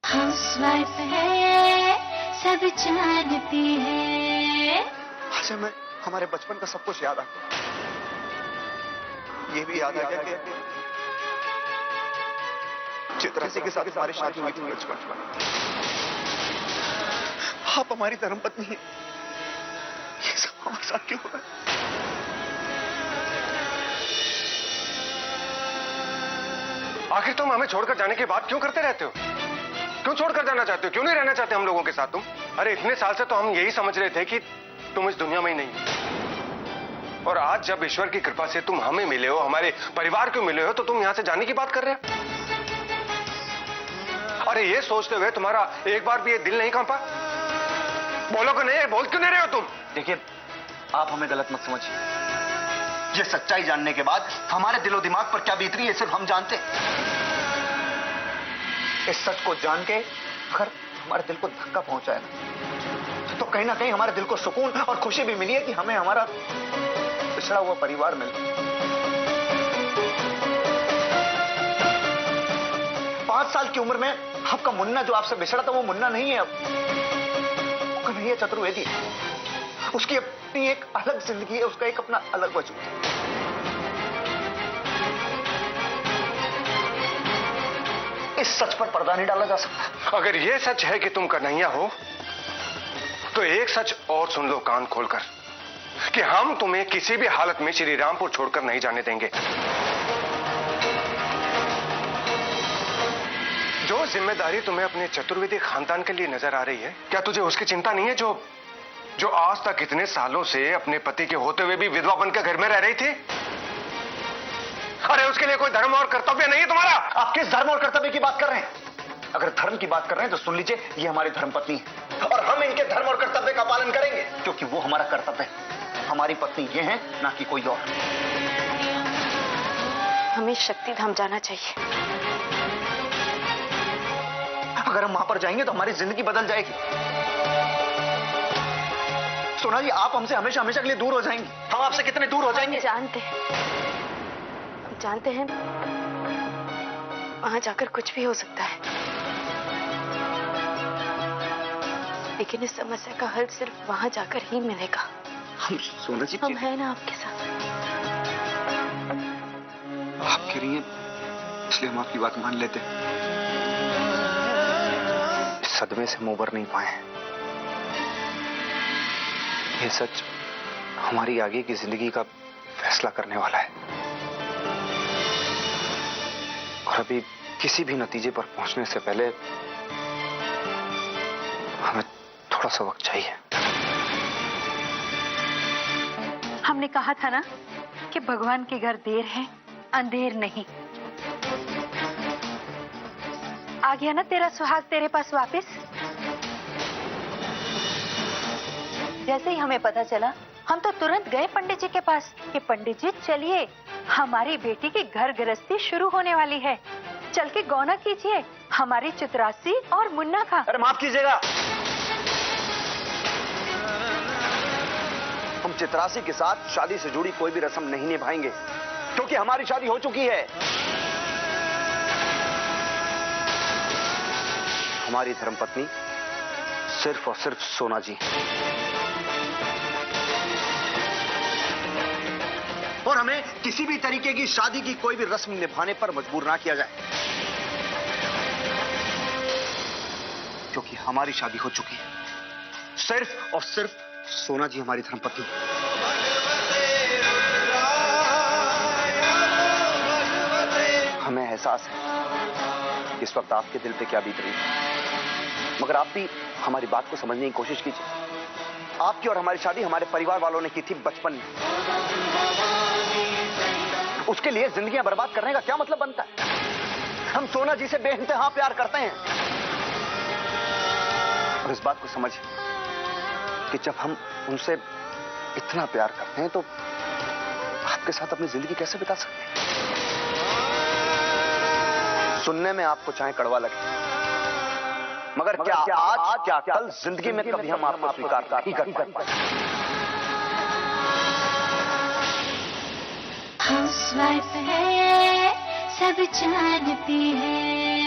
Housewife है, सब जानती है। अच्छा, मैं हमारे बचपन का सब कुछ याद आ गया। ये भी याद आ गया कि चित्रासी के साथ हमारी शादी हुई थी बचपन में। आप हमारी धर्मपत्नी हैं, ये सब हमारे साथ क्यों हो रहा है? आखिर तुम हमें छोड़कर जाने की बात क्यों करते रहते हो? क्यों छोड़कर जाना चाहते हो? क्यों नहीं रहना चाहते हम लोगों के साथ तुम? अरे इतने साल से तो हम यही समझ रहे थे कि तुम इस दुनिया में ही नहीं हो। और आज जब ईश्वर की कृपा से तुम हमें मिले हो, हमारे परिवार को मिले हो, तो तुम यहां से जाने की बात कर रहे हो? अरे ये सोचते हुए तुम्हारा एक बार भी ये दिल नहीं कांपा? बोलो कि नहीं, बोल क्यों नहीं रहे हो तुम? देखिए, आप हमें गलत मत समझिए। ये सच्चाई जानने के बाद हमारे दिलो दिमाग पर क्या बीत रही है सिर्फ हम जानते हैं। इस सच को जान के अगर हमारे दिल को धक्का पहुंचाएगा तो कहीं ना कहीं हमारे दिल को सुकून और खुशी भी मिली है कि हमें हमारा पिछड़ा हुआ परिवार मिल। 5 साल की उम्र में आपका मुन्ना जो आपसे बिछड़ा था वो मुन्ना नहीं है अब। कन्हैया चतुर्वेदी, उसकी अपनी एक अलग जिंदगी है, उसका एक अपना अलग वजूद है। इस सच पर पर्दा नहीं डाला जा सकता। अगर ये सच है कि तुम कन्हैया हो, तो एक सच और सुन लो कान खोलकर, कि हम तुम्हें किसी भी हालत में श्री रामपुर छोड़कर नहीं जाने देंगे। जो जिम्मेदारी तुम्हें अपने चतुर्वेदी खानदान के लिए नजर आ रही है, क्या तुझे उसकी चिंता नहीं है जो आज तक इतने सालों से अपने पति के होते हुए भी विधवा बनकर घर में रह रही थी? अरे उसके लिए कोई धर्म और कर्तव्य नहीं है तुम्हारा? आप किस धर्म और कर्तव्य की बात कर रहे हैं? अगर धर्म की बात कर रहे हैं तो सुन लीजिए, ये हमारी धर्मपत्नी है और हम इनके धर्म और कर्तव्य का पालन करेंगे, क्योंकि वो हमारा कर्तव्य है। हमारी पत्नी ये है, ना कि कोई और। हमें शक्तिधाम जाना चाहिए। अगर हम वहां पर जाएंगे तो हमारी जिंदगी बदल जाएगी। सोना जी, आप हमसे हमेशा हमेशा के लिए दूर हो जाएंगी। हम आपसे कितने दूर हो जाएंगे? जानते हैं वहां जाकर कुछ भी हो सकता है, लेकिन इस समस्या का हल सिर्फ वहां जाकर ही मिलेगा। हम सोना जी, हम हैं ना आपके साथ। आप कह रही हैं, इसलिए हम आपकी बात मान लेते हैं। इस सदमे से हम उबर नहीं पाए। ये सच हमारी आगे की जिंदगी का फैसला करने वाला है और अभी किसी भी नतीजे पर पहुंचने से पहले हमें थोड़ा सा वक्त चाहिए। हमने कहा था ना कि भगवान के घर देर है अंधेर नहीं। आ गया ना तेरा सुहाग तेरे पास वापस। जैसे ही हमें पता चला, हम तो तुरंत गए पंडित जी के पास कि पंडित जी चलिए, हमारी बेटी की घर गृहस्थी शुरू होने वाली है, चल के गौना कीजिए हमारी चित्रासी और मुन्ना का। अरे माफ कीजिएगा, हम चित्रासी के साथ शादी से जुड़ी कोई भी रस्म नहीं निभाएंगे, क्योंकि हमारी शादी हो चुकी है। हमारी धर्मपत्नी सिर्फ और सिर्फ सोना जी, और हमें किसी भी तरीके की शादी की कोई भी रस्म निभाने पर मजबूर ना किया जाए, क्योंकि हमारी शादी हो चुकी है। सिर्फ और सिर्फ सोना जी हमारी धर्मपत्नी। हमें एहसास है इस वक्त आपके दिल पे क्या बीत रही है, मगर आप भी हमारी बात को समझने की कोशिश कीजिए। आपकी और हमारी शादी हमारे परिवार वालों ने की थी बचपन में। उसके लिए जिंदगियां बर्बाद करने का क्या मतलब बनता है? हम सोना जी से बेइंतहा प्यार करते हैं, और इस बात को समझिए कि जब हम उनसे इतना प्यार करते हैं तो आपके साथ अपनी जिंदगी कैसे बिता सकते हैं? सुनने में आपको चाहे कड़वा लगे, मगर क्या आज क्या कल जिंदगी में कभी हम आपको स्वीकार नहीं कर पाएंगे। हाउसवाइफ है, सब जानती है।